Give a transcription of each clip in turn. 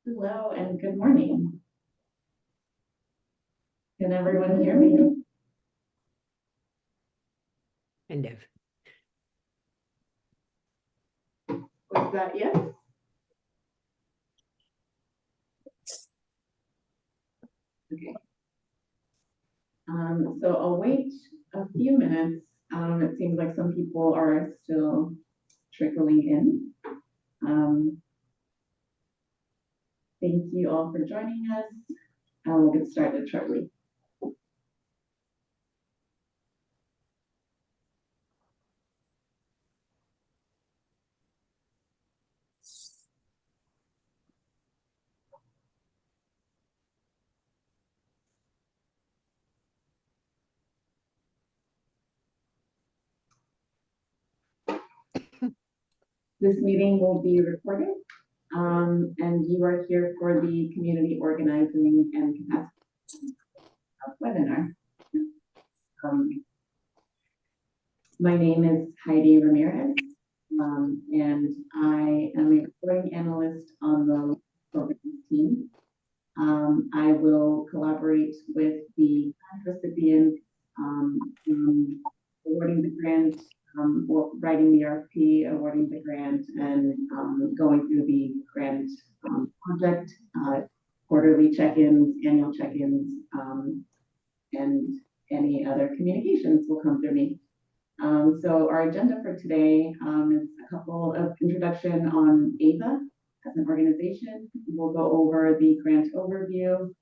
Hello and good morning. Can everyone hear me? Kind of. Was that yes? Okay. So I'll wait a few minutes. It seems like some people are still trickling in. Thank you all for joining us. We'll get started shortly. This meeting will be recorded, and you are here for the community organizing and capacity webinar. My name is Heidi Ramirez, and I am a reporting analyst on the programs team. I will collaborate with the grant recipient in awarding the grant, writing the RFP, awarding the grant, and going through the grant project, quarterly check-ins, annual check-ins, and any other communications will come through me. So our agenda for today is a couple of introduction on AVA as an organization. We'll go over the grant overview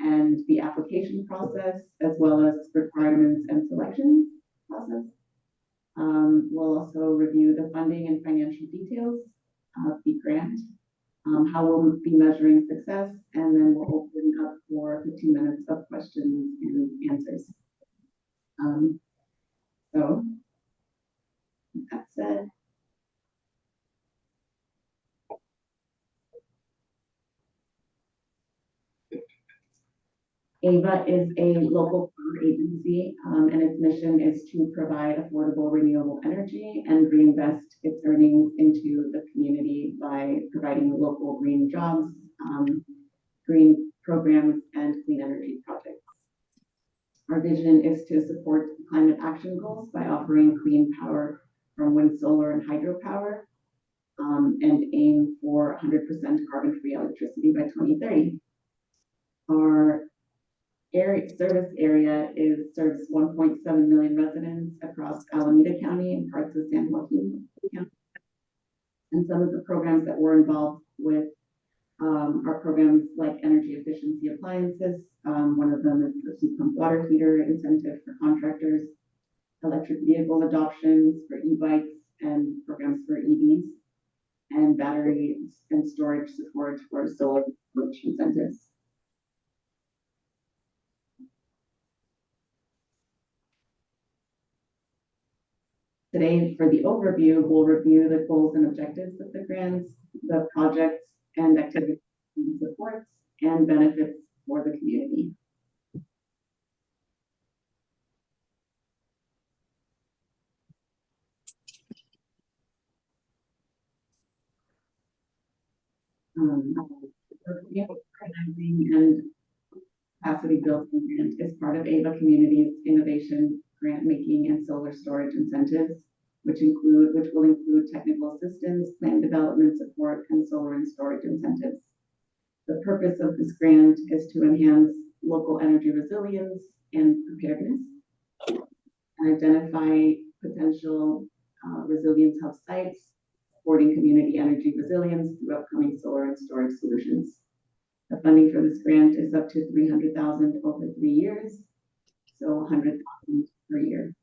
and the application process, as well as requirements and selection process. We'll also review the funding and financial details of the grant, how we'll be measuring success, and then we'll open up for 15 minutes of questions and answers. So with that said, AVA is a local power agency, and its mission is to provide affordable renewable energy and reinvest its earnings into the community by providing local green jobs, green programs, and clean energy projects. Our vision is to support climate action goals by offering clean power from wind, solar, and hydropower, and aim for 100% carbon-free electricity by 2030. Our service area serves 1.7 million residents across Alameda County and parts of San Joaquin County. And some of the programs that we're involved with are programs like energy efficiency appliances. One of them is the heat pump water heater incentive for contractors, electric vehicle adoptions for e-bikes and programs for EVs, and batteries and storage support for solar incentives. Today, for the overview, we'll review the goals and objectives of the grants, the projects and activities and supports, and benefits for the community. Organizing and capacity building grant is part of AVA Community's innovation grant making and solar storage incentives, which will include technical assistance, plan development support, and solar and storage incentives. The purpose of this grant is to enhance local energy resilience and preparedness, and identify potential resilience hub sites, supporting community energy resilience through upcoming solar and storage solutions. The funding for this grant is up to $300,000 over 3 years, so $100,000 per year.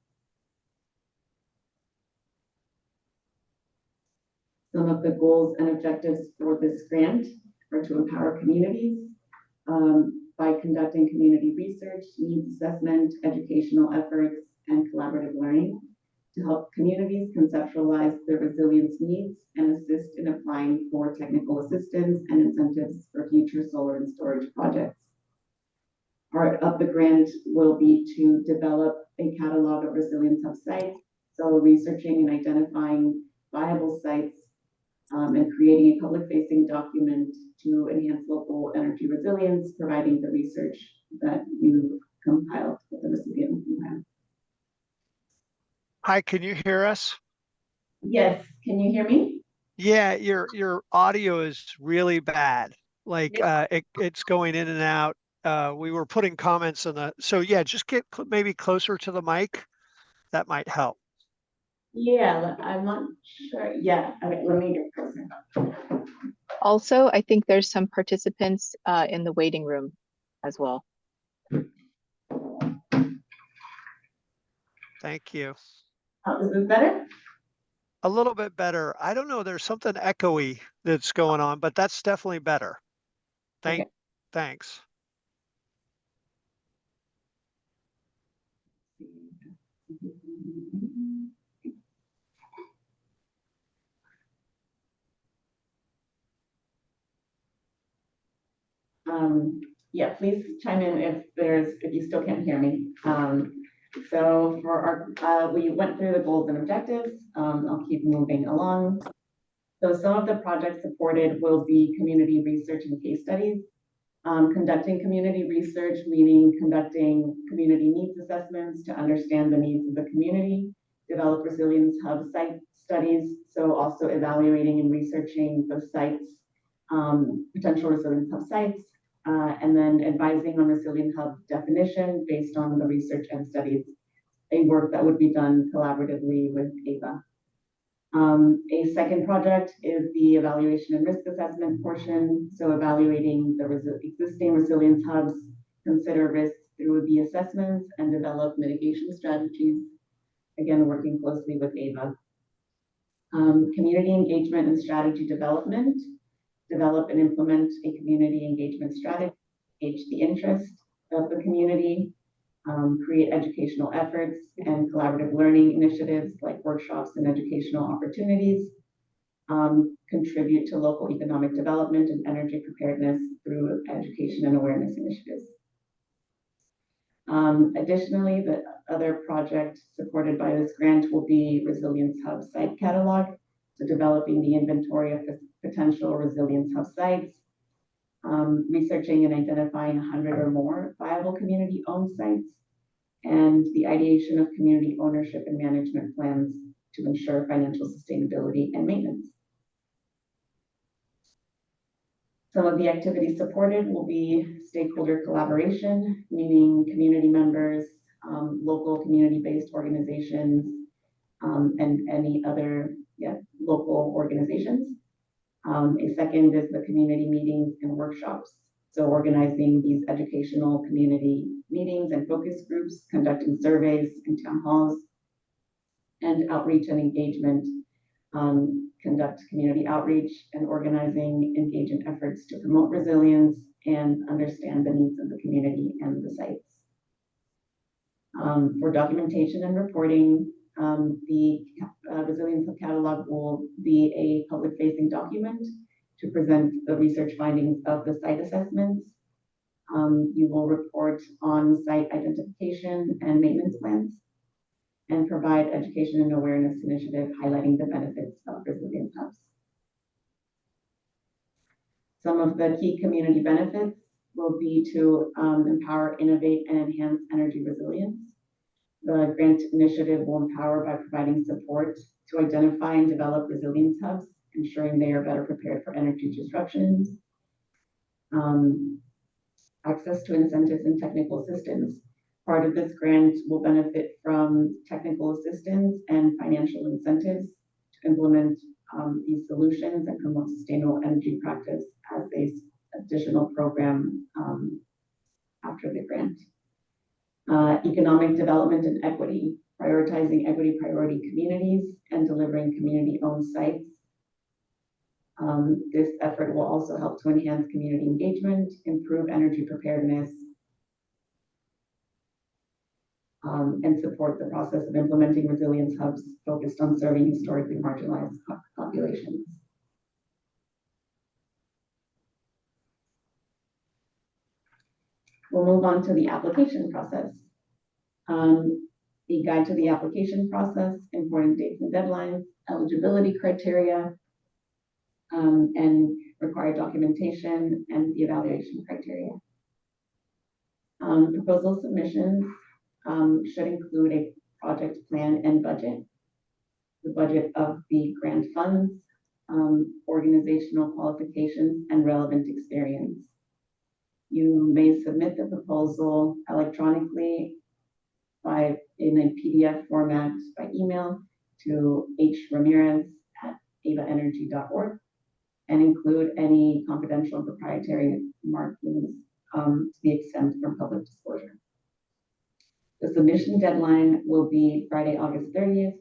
Some of the goals and objectives for this grant are to empower communities by conducting community research, needs assessment, educational efforts, and collaborative learning to help communities conceptualize their resilience needs and assist in applying for technical assistance and incentives for future solar and storage projects. Part of the grant will be to develop a catalog of resilience hub sites, so researching and identifying viable sites and creating a public-facing document to enhance local energy resilience, providing the research that you compiled, that the recipient compiled. Hi, can you hear us? Yes, can you hear me? Yeah, your audio is really bad. Like it's going in and out. We were putting comments on so yeah, just get maybe closer to the mic. That might help. Yeah, I'm not sure. Yeah, okay, let me get closer. Also, I think there's some participants in the waiting room as well. Thank you. Is this better? A little bit better. I don't know, there's something echoey that's going on, but that's definitely better. Okay. Thanks. Yeah, please chime in if you still can't hear me. So for our, we went through the goals and objectives. I'll keep moving along. So some of the projects supported will be community research and case studies. Conducting community research, meaning conducting community needs assessments to understand the needs of the community, develop resilience hub site studies, so also evaluating and researching the sites, potential resilience hub sites, and then advising on resilient hub definition based on the research and studies, a work that would be done collaboratively with AVA. A second project is the evaluation and risk assessment portion. So evaluating the existing resilience hubs, consider risks through the assessments and develop mitigation strategies. Again, working closely with AVA. Community engagement and strategy development. Develop and implement a community engagement strategy, gauge the interest of the community, create educational efforts and collaborative learning initiatives like workshops and educational opportunities, contribute to local economic development and energy preparedness through education and awareness initiatives. Additionally, the other project supported by this grant will be Resilience Hub Site Catalog, so developing the inventory of potential Resilience Hub sites, researching and identifying 100 or more viable community-owned sites, and the ideation of community ownership and management plans to ensure financial sustainability and maintenance. Some of the activities supported will be stakeholder collaboration, meaning community members, local community-based organizations, and any other local organizations. A second is the community meetings and workshops. So organizing these educational community meetings and focus groups, conducting surveys and town halls, and outreach and engagement, conduct community outreach and organizing engagement efforts to promote resilience and understand the needs of the community and the sites. For documentation and reporting, the Resilience Hub Catalog will be a public-facing document to present the research findings of the site assessments. You will report on site identification and maintenance plans and provide education and awareness initiative highlighting the benefits of resilience hubs. Some of the key community benefits will be to empower, innovate, and enhance energy resilience. The grant initiative will empower by providing support to identify and develop resilience hubs, ensuring they are better prepared for energy disruptions. Access to incentives and technical assistance. Part of this grant will benefit from technical assistance and financial incentives to implement these solutions and promote sustainable energy practice as a additional program after the grant. Economic development and equity, prioritizing equity priority communities and delivering community-owned sites. This effort will also help to enhance community engagement, improve energy preparedness, and support the process of implementing resilience hubs focused on serving historically marginalized populations. We'll move on to the application process. The guide to the application process, important dates and deadlines, eligibility criteria, and required documentation and the evaluation criteria. Proposal submissions should include a project plan and budget, the budget of the grant funds, organizational qualifications, and relevant experience. You may submit the proposal electronically in a PDF format by email to hramirez@avaenergy.org and include any confidential and proprietary markings to be exempt from public disclosure. The submission deadline will be Friday, August 30th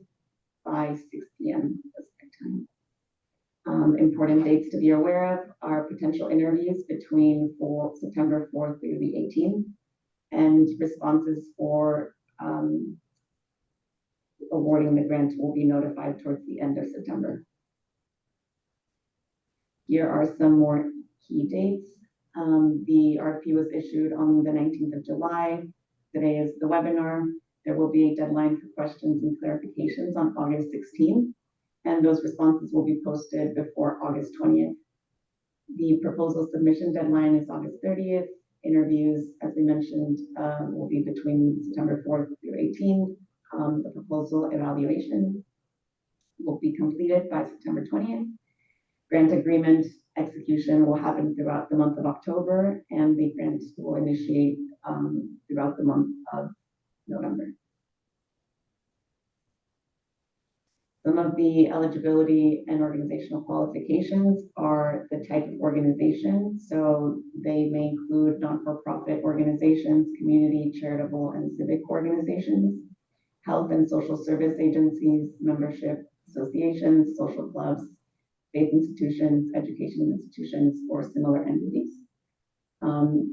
by 6 p.m. Pacific time. Important dates to be aware of are potential interviews between September 4th through the 18th, and responses for awarding the grant will be notified towards the end of September. Here are some more key dates. The RFP was issued on the 19th of July. Today is the webinar. There will be a deadline for questions and clarifications on August 16th, and those responses will be posted before August 20th. The proposal submission deadline is August 30th. Interviews, as we mentioned, will be between September 4th through 18th. The proposal evaluation will be completed by September 20th. Grant agreement execution will happen throughout the month of October, and the grant will initiate throughout the month of November. Some of the eligibility and organizational qualifications are the type of organization. So they may include not-for-profit organizations, community, charitable, and civic organizations, health and social service agencies, membership associations, social clubs, faith institutions, education institutions, or similar entities.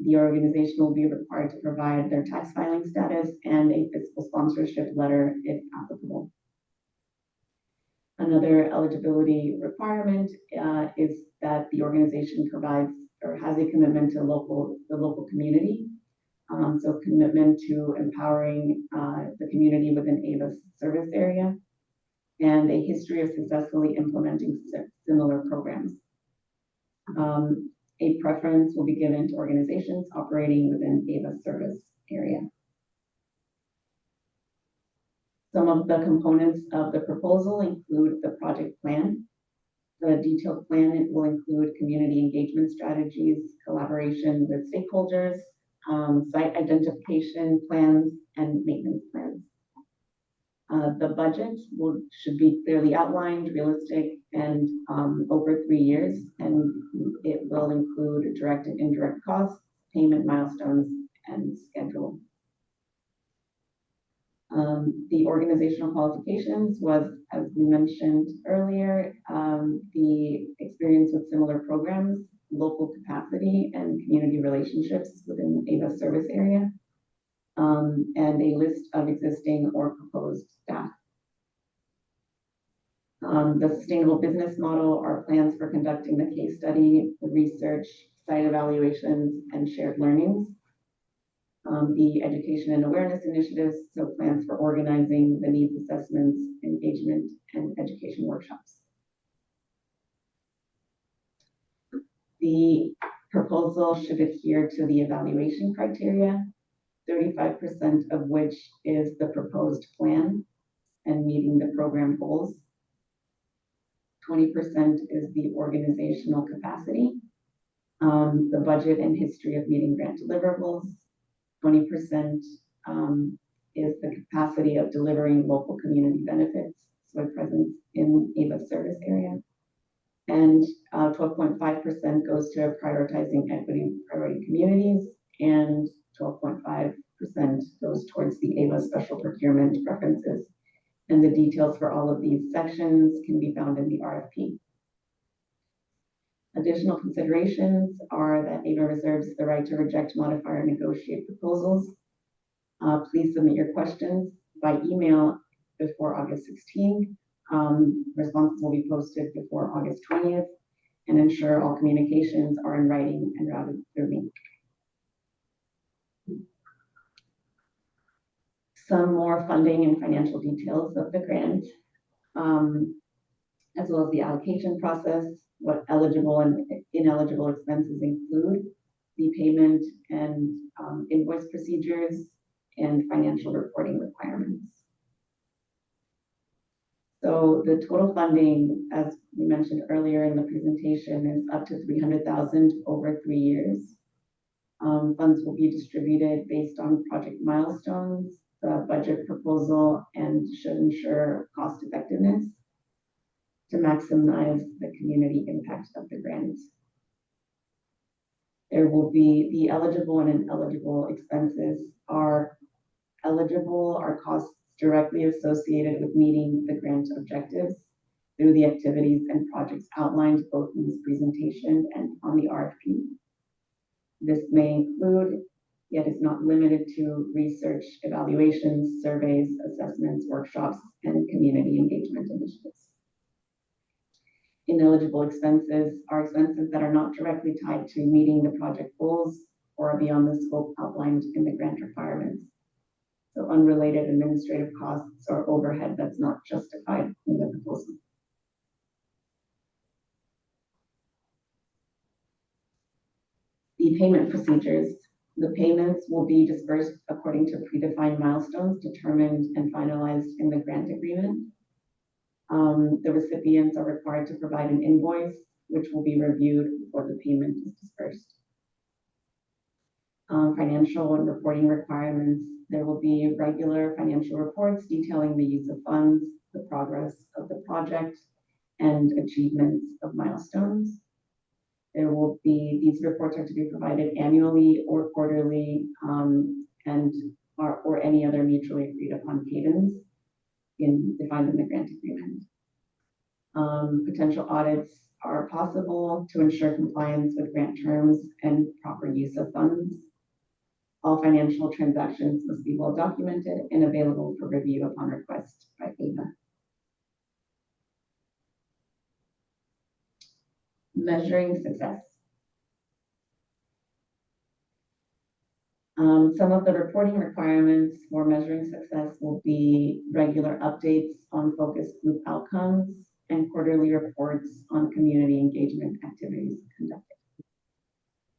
The organization will be required to provide their tax filing status and a fiscal sponsorship letter if applicable. Another eligibility requirement is that the organization provides or has a commitment to the local community. So commitment to empowering the community within AVA's service area, and a history of successfully implementing similar programs. A preference will be given to organizations operating within AVA's service area. Some of the components of the proposal include the project plan. The detailed plan will include community engagement strategies, collaboration with stakeholders, site identification plans, and maintenance plans. The budget should be clearly outlined, realistic, and over 3 years, and it will include direct and indirect costs, payment milestones, and schedule. The organizational qualifications was, as we mentioned earlier, the experience with similar programs, local capacity, and community relationships within AVA's service area, and a list of existing or proposed staff. The sustainable business model are plans for conducting the case study, the research, site evaluations, and shared learnings. The education and awareness initiatives, so plans for organizing the needs assessments, engagement, and education workshops. The proposal should adhere to the evaluation criteria, 35% of which is the proposed plan and meeting the program goals. 20% is the organizational capacity, the budget and history of meeting grant deliverables. 20% is the capacity of delivering local community benefits, so a presence in AVA's service area. And 12.5% goes to prioritizing equity priority communities, and 12.5% goes towards the AVA special procurement preferences. And the details for all of these sections can be found in the RFP. Additional considerations are that AVA reserves the right to reject, modify, or negotiate proposals. Please submit your questions by email before August 16th. Responses will be posted before August 20th, and ensure all communications are in writing and routed through me. Some more funding and financial details of the grant, as well as the allocation process. what eligible and ineligible expenses include, the payment and invoice procedures, and financial reporting requirements. So the total funding, as we mentioned earlier in the presentation, is up to $300,000 over 3 years. Funds will be distributed based on project milestones, the budget proposal, and should ensure cost effectiveness to maximize the community impact of the grant. There will be the eligible and ineligible expenses are eligible are costs directly associated with meeting the grant objectives through the activities and projects outlined both in this presentation and on the RFP. This may include, yet is not limited to, research, evaluations, surveys, assessments, workshops, and community engagement initiatives. Ineligible expenses are expenses that are not directly tied to meeting the project goals or are beyond the scope outlined in the grant requirements. So unrelated administrative costs or overhead that's not justified in the proposal. The payment procedures. The payments will be dispersed according to predefined milestones determined and finalized in the grant agreement. The recipients are required to provide an invoice, which will be reviewed before the payment is dispersed. Financial and reporting requirements. There will be regular financial reports detailing the use of funds, the progress of the project, and achievements of milestones. There will be, these reports are to be provided annually or quarterly, or any other mutually agreed upon cadence defined in the grant agreement. Potential audits are possible to ensure compliance with grant terms and proper use of funds. All financial transactions must be well documented and available for review upon request by AVA. Measuring success. Some of the reporting requirements for measuring success will be regular updates on focus group outcomes and quarterly reports on community engagement activities conducted.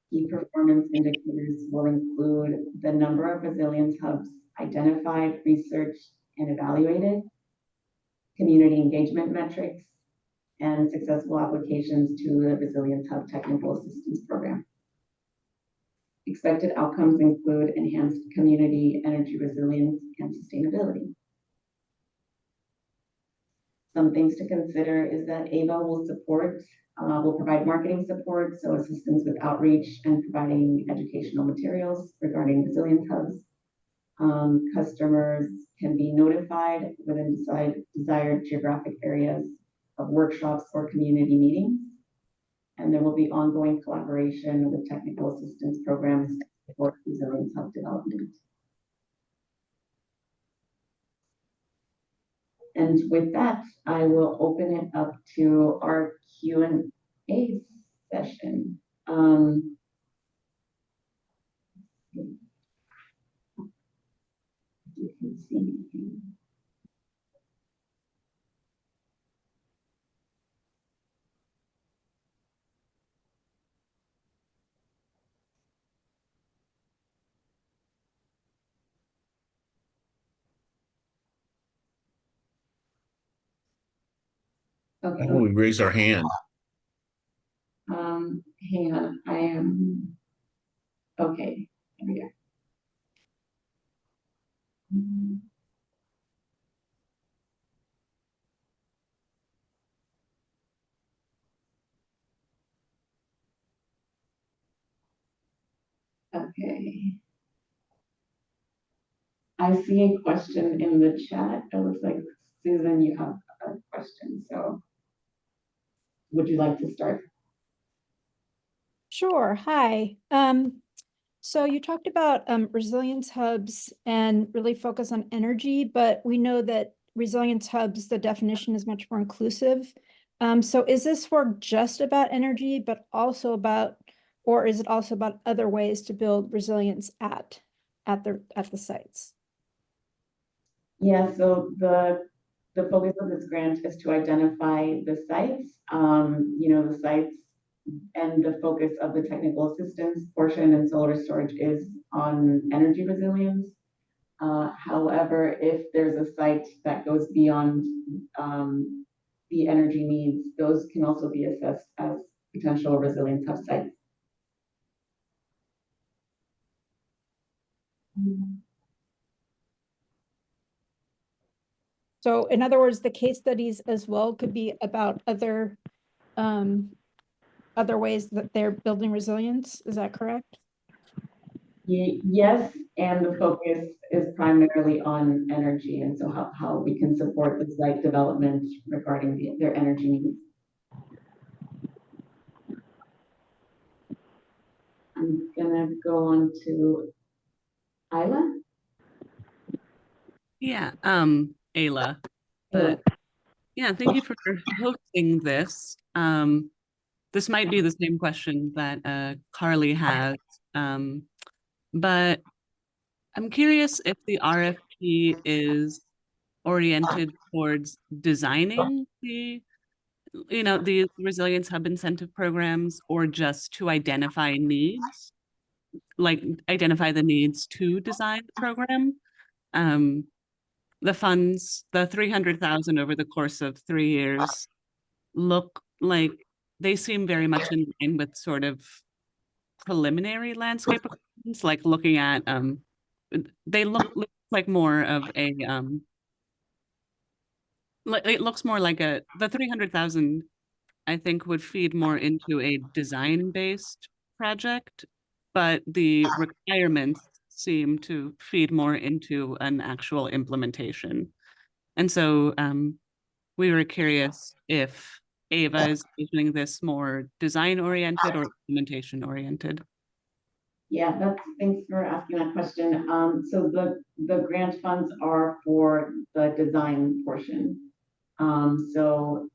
Key performance indicators will include the number of resilience hubs identified, researched, and evaluated, community engagement metrics, and successful applications to the Resilience Hub Technical Assistance Program. Expected outcomes include enhanced community energy resilience and sustainability. Some things to consider is that AVA will provide marketing support, so assistance with outreach and providing educational materials regarding resilience hubs. Customers can be notified within desired geographic areas of workshops or community meetings. And there will be ongoing collaboration with technical assistance programs to support resilience hub development. And with that, I will open it up to our Q&A session. You can see me. Okay. Oh, we raise our hand. Hang on, I am, okay, here we go. Okay. I see a question in the chat. It looks like, Susan, you have a question, so would you like to start? Sure. Hi. So you talked about resilience hubs and really focus on energy, but we know that resilience hubs, the definition is much more inclusive. So is this work just about energy, but also about, or is it also about other ways to build resilience at the sites? Yeah, so the the focus of this grant is to identify the sites, the sites, and the focus of the technical assistance portion and solar storage is on energy resilience. However, if there's a site that goes beyond the energy needs, those can also be assessed as potential resilience hub sites. So in other words, the case studies as well could be about other ways that they're building resilience. Is that correct? Yes, and the focus is primarily on energy, and so how we can support the site development regarding their energy needs. I'm gonna go on to Isla. Yeah, Ayla. But yeah, thank you for hosting this. This might be the same question that Carly has. But I'm curious if the RFP is oriented towards designing the Resilience Hub incentive programs, or just to identify needs, like identify the needs to design the program. The funds, the 300,000 over the course of 3 years, look like they seem very much in line with sort of preliminary landscape requirements, like looking at they look like more of a it looks more like the 300,000 I think would feed more into a design-based project, but the requirements seem to feed more into an actual implementation. And so we were curious if Ava is doing this more design-oriented or implementation-oriented. Yeah, thanks for asking that question. So the grant funds are for the design portion. So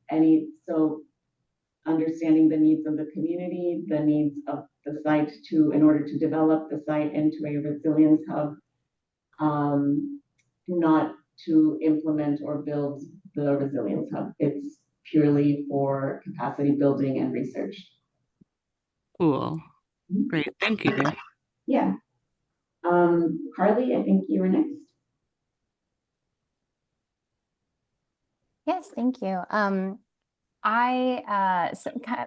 understanding the needs of the community, the needs of the site in order to develop the site into a resilience hub, not to implement or build the resilience hub. It's purely for capacity building and research. Cool. Great, thank you. Yeah. Carly, I think you were next. Yes, thank you.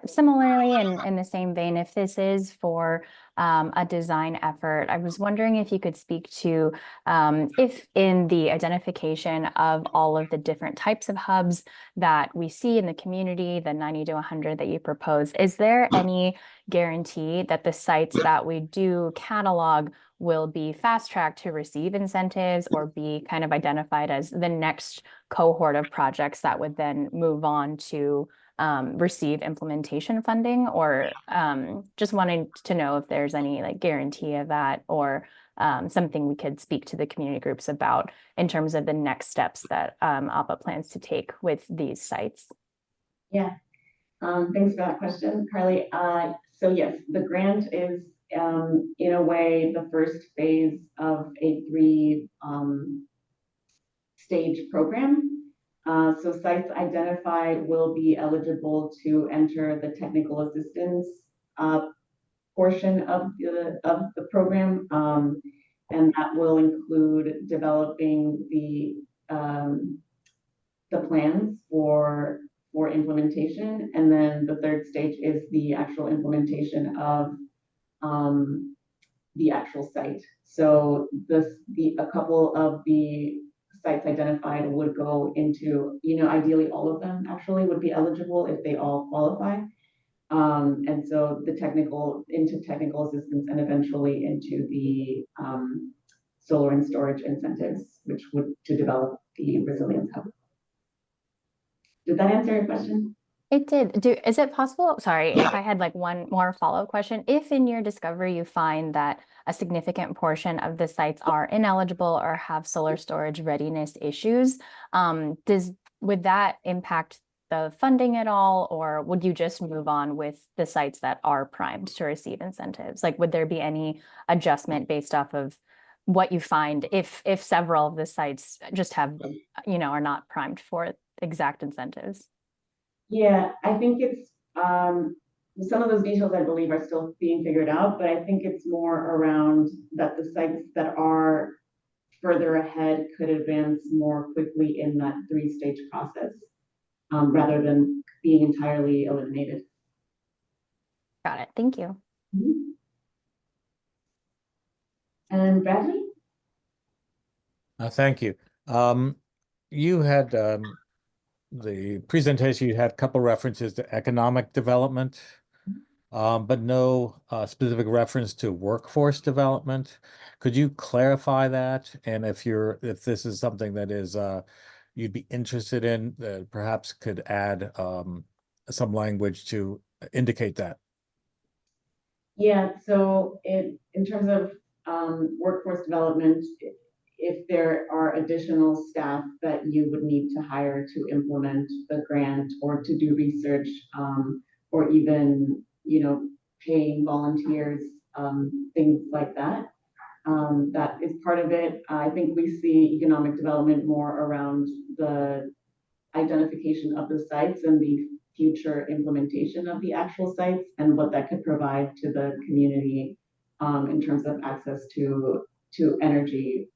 Similarly in the same vein, if this is for a design effort, I was wondering if you could speak to if in the identification of all of the different types of hubs that we see in the community, the 90 to 100 that you propose, is there any guarantee that the sites that we do catalog will be fast-tracked to receive incentives or be kind of identified as the next cohort of projects that would then move on to receive implementation funding? Or just wanting to know if there's any like guarantee of that, or something we could speak to the community groups about in terms of the next steps that APA plans to take with these sites. Yeah, thanks for that question, Carly. So yes, the grant is in a way the first phase of a 3-stage program. So sites identified will be eligible to enter the technical assistance portion of the program, and that will include developing the plans for implementation, and then the 3rd stage is the actual implementation of the actual site. So a couple of the sites identified would go into, ideally all of them actually would be eligible if they all qualify. And so into technical assistance and eventually into the solar and storage incentives, which would to develop the resilience hub. Did that answer your question? It did. Is it possible? Sorry, if I had like one more follow-up question. If in your discovery you find that a significant portion of the sites are ineligible or have solar storage readiness issues, would that impact the funding at all, or would you just move on with the sites that are primed to receive incentives? Like, would there be any adjustment based off of what you find if several of the sites just have, are not primed for exact incentives? Yeah, I think it's, some of those details I believe are still being figured out, but I think it's more around that the sites that are further ahead could advance more quickly in that 3-stage process, rather than being entirely eliminated. Got it. Thank you. Mhm. And Bradley? Thank you. You had the presentation, you had a couple references to economic development, but no specific reference to workforce development. Could you clarify that? And if this is something that is you'd be interested in, perhaps could add some language to indicate that. Yeah, so in terms of workforce development, if there are additional staff that you would need to hire to implement the grant or to do research, or even, paying volunteers, things like that. That is part of it. I think we see economic development more around the identification of the sites and the future implementation of the actual sites and what that could provide to the community, in terms of access to energy.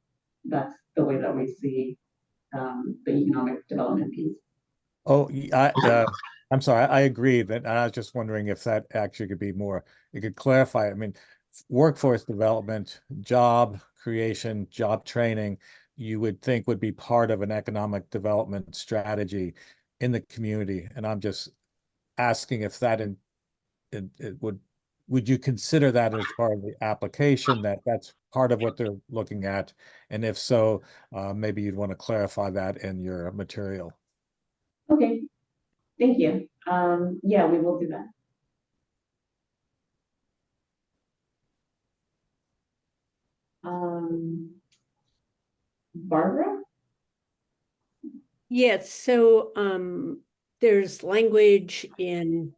That's the way that we see the economic development piece. Oh, I'm sorry. I agree that I was just wondering if that actually could be more, you could clarify. I mean, workforce development, job creation, job training, you would think would be part of an economic development strategy in the community. And I'm just asking if that it would you consider that as part of the application, that's part of what they're looking at? And if so, maybe you'd want to clarify that in your material. Okay, thank you. Yeah, we will do that. Barbara? Yes, so there's language in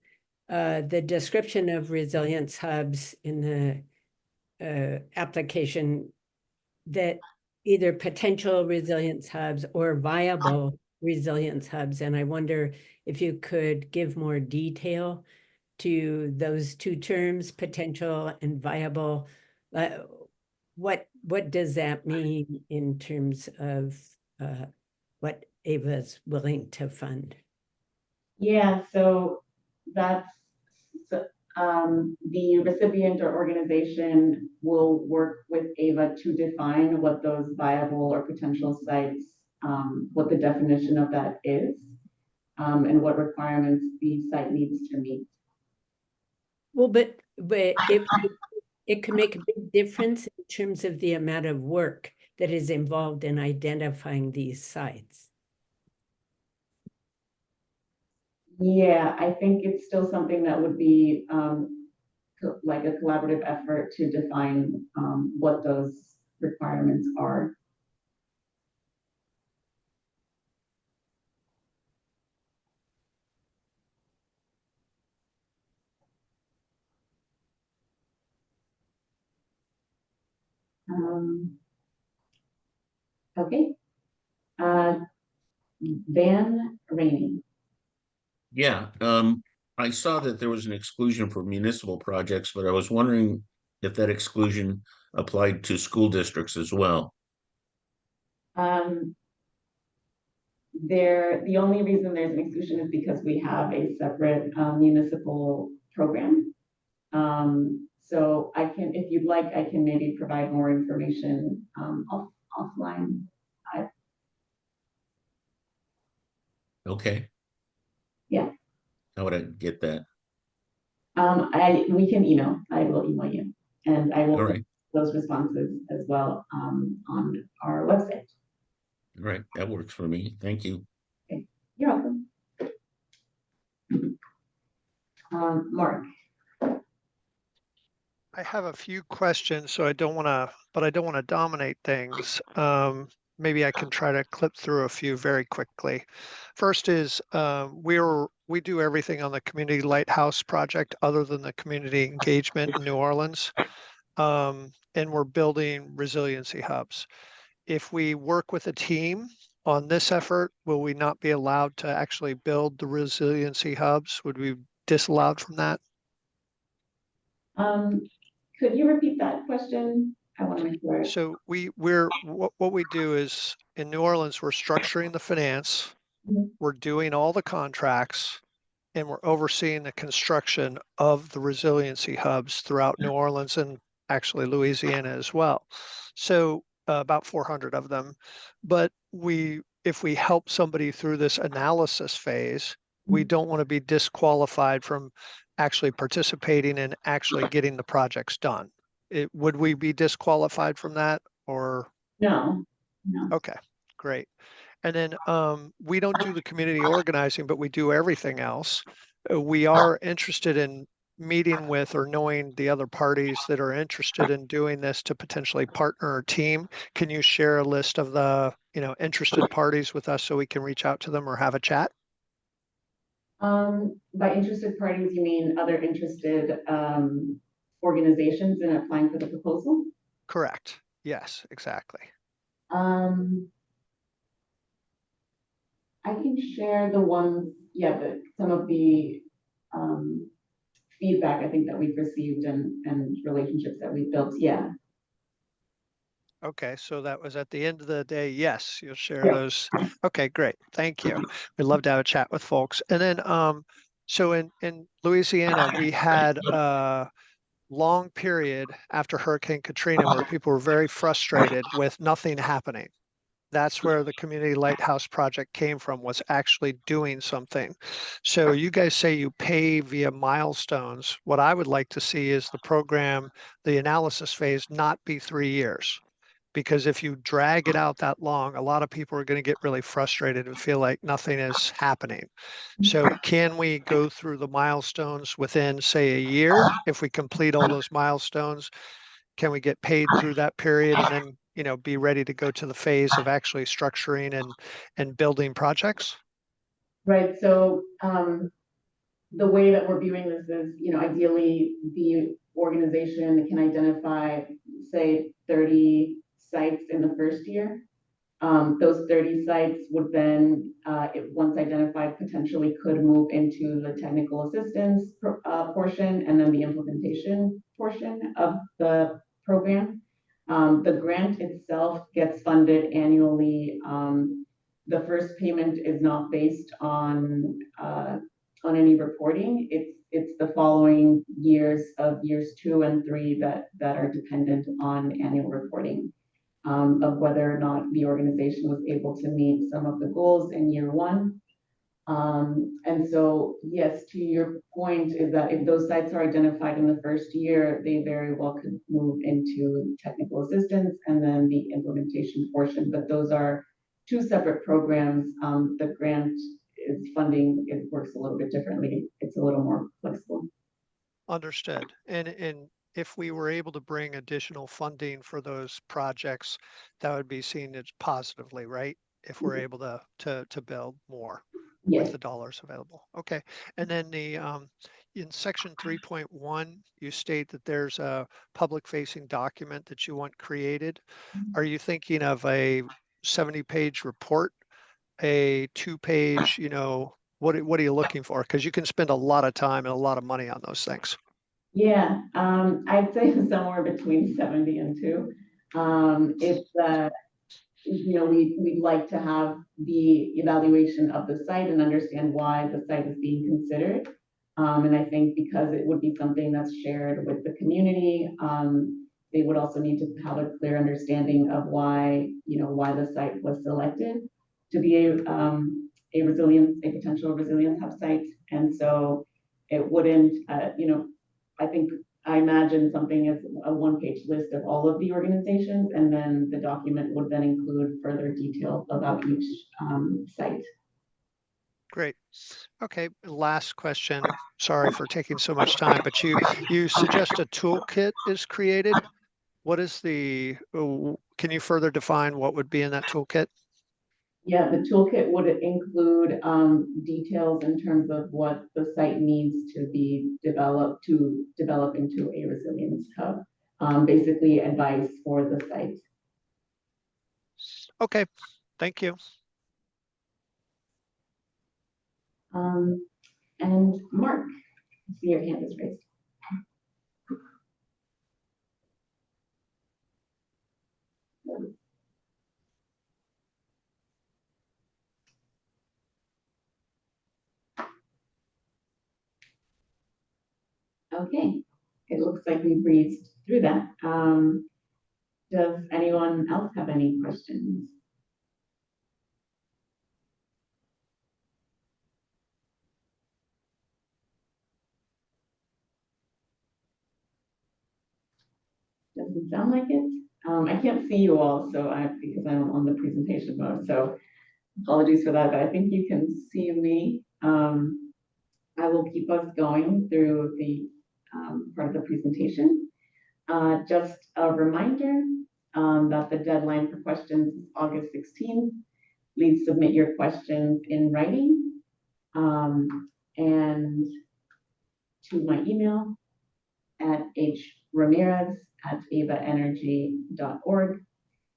the description of resilience hubs in the application that either potential resilience hubs or viable resilience hubs. And I wonder if you could give more detail to those two terms, potential and viable. What does that mean in terms of what AVA is willing to fund? Yeah, so that's the recipient or organization will work with AVA to define what those viable or potential sites, what the definition of that is, and what requirements the site needs to meet. Well, but it could make a big difference in terms of the amount of work that is involved in identifying these sites. Yeah, I think it's still something that would be like a collaborative effort to define what those requirements are. Okay. Van Rainey. Yeah, I saw that there was an exclusion for municipal projects, but I was wondering if that exclusion applied to school districts as well. The only reason there's an exclusion is because we have a separate municipal program. So I can, if you'd like, I can maybe provide more information offline. Okay. Yeah. How would I get that? We can email. I will email you, and I will All right. put those responses as well on our website. All right, that works for me. Thank you. Okay. You're welcome. Mark. I have a few questions, so I don't want to dominate things. Maybe I can try to clip through a few very quickly. First is we do everything on the Community Lighthouse project other than the community engagement in New Orleans. and we're building resiliency hubs. If we work with a team on this effort, will we not be allowed to actually build the resiliency hubs? Would we be disallowed from that? Could you repeat that question? I want to make sure. So what we do is in New Orleans, we're structuring the finance, Mhm. we're doing all the contracts, and we're overseeing the construction of the resiliency hubs throughout New Orleans and actually Louisiana as well. So about 400 of them. But if we help somebody through this analysis phase, we don't want to be disqualified from actually participating and actually getting the projects done. Would we be disqualified from that or? No, no. Okay, great. And then we don't do the community organizing, but we do everything else. We are interested in meeting with or knowing the other parties that are interested in doing this to potentially partner or team. Can you share a list of the, interested parties with us so we can reach out to them or have a chat? By interested parties, you mean other interested organizations in applying for the proposal? Correct. Yes, exactly. I can share the ones, some of the feedback I think that we've received and relationships that we've built. Yeah. Okay, so that was at the end of the day. Yes, you'll share Yeah. those. Okay, great. Thank you. We'd love to have a chat with folks. And then, so in Louisiana, we had a long period after Hurricane Katrina where people were very frustrated with nothing happening. That's where the Community Lighthouse Project came from, was actually doing something. So you guys say you pay via milestones. What I would like to see is the program, the analysis phase, not be 3 years. Because if you drag it out that long, a lot of people are going to get really frustrated and feel like nothing is happening. So can we go through the milestones within, say, a year? If we complete all those milestones, can we get paid through that period and then, be ready to go to the phase of actually structuring and building projects? Right. So the way that we're viewing this is, ideally the organization can identify, say, 30 sites in the first year. Those 30 sites would then, if once identified, potentially could move into the technical assistance portion and then the implementation portion of the program. The grant itself gets funded annually. The first payment is not based on any reporting. It's the following years 2 and 3 that are dependent on annual reporting. Of whether or not the organization was able to meet some of the goals in year 1. And so, yes, to your point is that if those sites are identified in the first year, they very well could move into technical assistance and then the implementation portion. But those are 2 separate programs. The grant is funding, it works a little bit differently. It's a little more flexible. Understood. And if we were able to bring additional funding for those projects, that would be seen as positively, right? If we're able to build more Yes. with the dollars available. Okay. And then in section 3.1, you state that there's a public facing document that you want created. Are you thinking of a 70-page report, a 2-page, what are you looking for? Because you can spend a lot of time and a lot of money on those things. Yeah, I'd say somewhere between 70 and 2. It's we'd like to have the evaluation of the site and understand why the site is being considered. And I think because it would be something that's shared with the community, they would also need to have a clear understanding of why the site was selected to be a potential resilience hub site. And so it wouldn't, I imagine something as a 1-page list of all of the organizations, and then the document would then include further detail about each site. Great. Okay, last question. Sorry for taking so much time, but you suggest a toolkit is created. What is can you further define what would be in that toolkit? Yeah, the toolkit would include details in terms of what the site needs to be developed to develop into a resilience hub. basically advice for the site. Okay, thank you. And Mark, I see your hand is raised. Okay, it looks like we breezed through that. Does anyone else have any questions? Doesn't sound like it. I can't see you all, so because I'm on the presentation mode, so apologies for that, but I think you can see me. I will keep us going through the part of the presentation. Just a reminder that the deadline for questions is August 16th. Please submit your questions in writing and to my email at hramirez@avaenergy.org.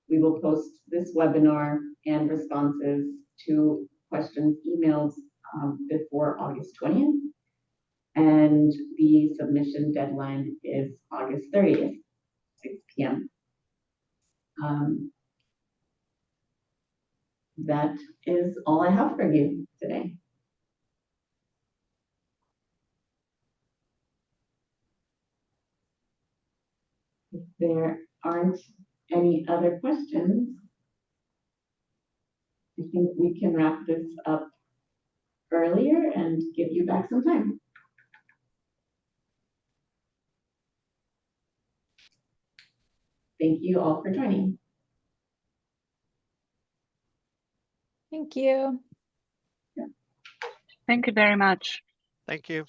We will post this webinar and responses to questions emailed before August 20th. And the submission deadline is August 30th, 6 p.m. That is all I have for you today. If there aren't any other questions, I think we can wrap this up earlier and give you back some time. Thank you all for joining. Thank you. Thank you very much. Thank you.